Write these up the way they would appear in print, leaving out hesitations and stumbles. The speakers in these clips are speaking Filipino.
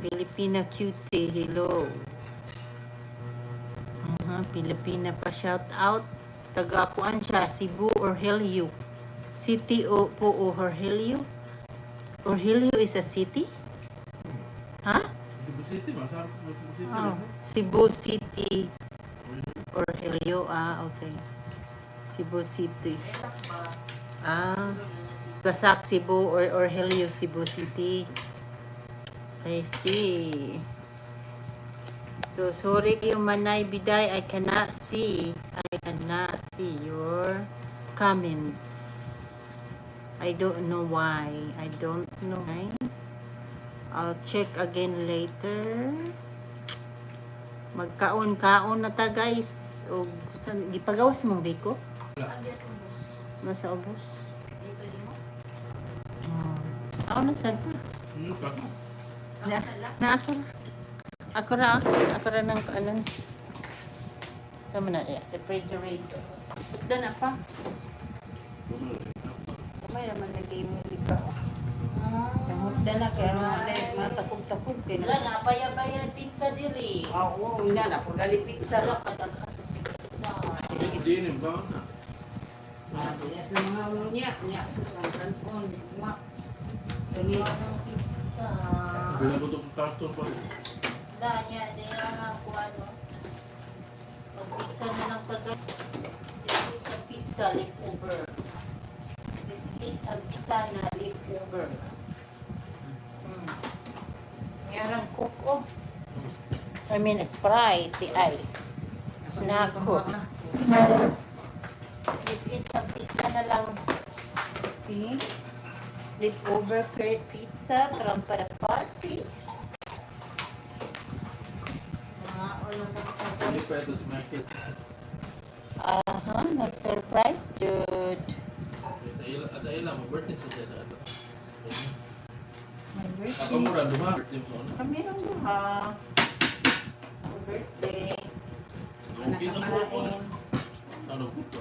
Filipina cutie, hello. Filipina pa shout out. Taga-kuan siya, Cebu or Helio. City o po o Rogelio? Rogelio is a city? Ha? Cebu City, masarap Cebu City. Oh, Cebu City or Rogelio. Okay. Cebu City. Basak Cebu or Rogelio, Cebu City. I see. So sorry kayo Manay Biday, I cannot see your comments. I don't know why. I'll check again later. Magkaon-kaon na ta guys. O gipagawas mong biko? Nasa ubos. Ako na sad ta. Ako ra ng anon. Sama na refrigerator. Doon na pa. May naman nag-game ka. Dala kaya matakog-takog kaya. Wala, baya-baya pizza diri. Oo, na pagali pizza lang kadaghan sa pizza. Hindi din ba na. Sa mga unya, ang kanpon, ma. Dali Ang pizza. Bila mo itong karton pa. Da niya, di lang ako ano. Pag-pizza na lang tagas. Pizza leftover. Sa pizza na leftover. Mayroong cook. I mean, Sprite, snack cook. This is sa pizza na lang. Okay. Leftover pizza from para party. Hindi pa ito sa market. Nag-surprise, dude. At ilang, mag-birthday sa dyan. My birthday. Ako mura, duha. Birthday mo ano? Kami lang duha. My birthday. Okay na po. Nakakain. Ano po ito?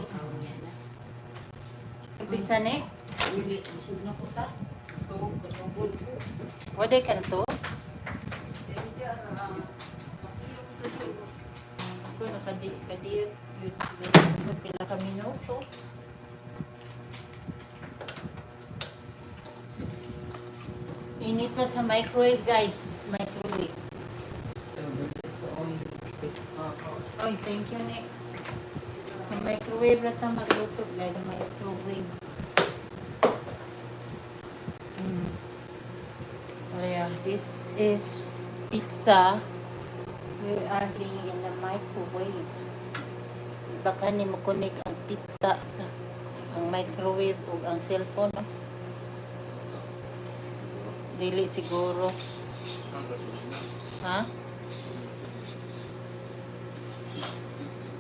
Pizza ni? Hindi, busog na po ta. Wala ka na to? Ako nakadiyot. Pila kami minuto. Init na sa microwave, guys. Microwave. Oy, thank you, Nick. Sa microwave na ta magluto, guys. Microwave. This is pizza. We are being in the microwave. Baka ni mo connect ang pizza sa ang microwave o ang cellphone. No? Dili siguro. Ha?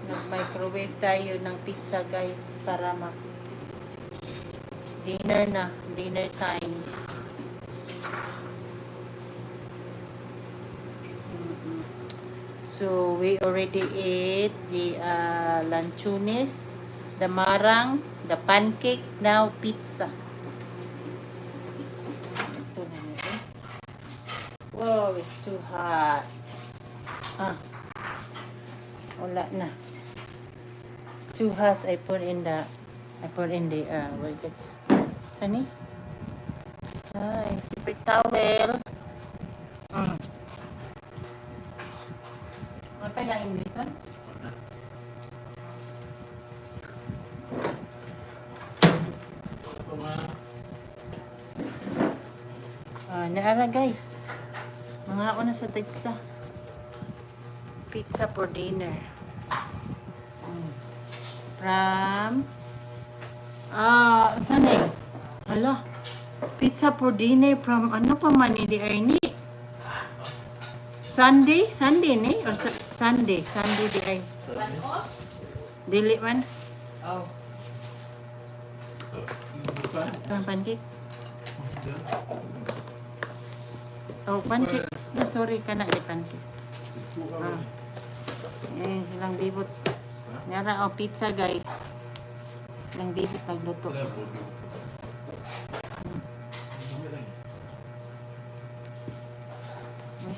Nag-microwave tayo ng pizza guys para dinner na. Dinner time. So, we already ate the lanchones, the marang, the pancake, now pizza. Ito na nito. Wow, it's too hot. Wala na. Too hot. I put in the what is it? Sani? Paper towel. Apa lang dito? Naara guys. Mga ako na sa pizza. Pizza for dinner. From saan eh? Hala. Pizza for dinner from ano pa Manili ay ni? Sunday ni or Sunday di ay. Panos? Dili man. Oh. Ang pancake. Oh, pancake. No, sorry ka na di pancake. Silang bibot. Nara pizza guys. Silang bibot nagluto.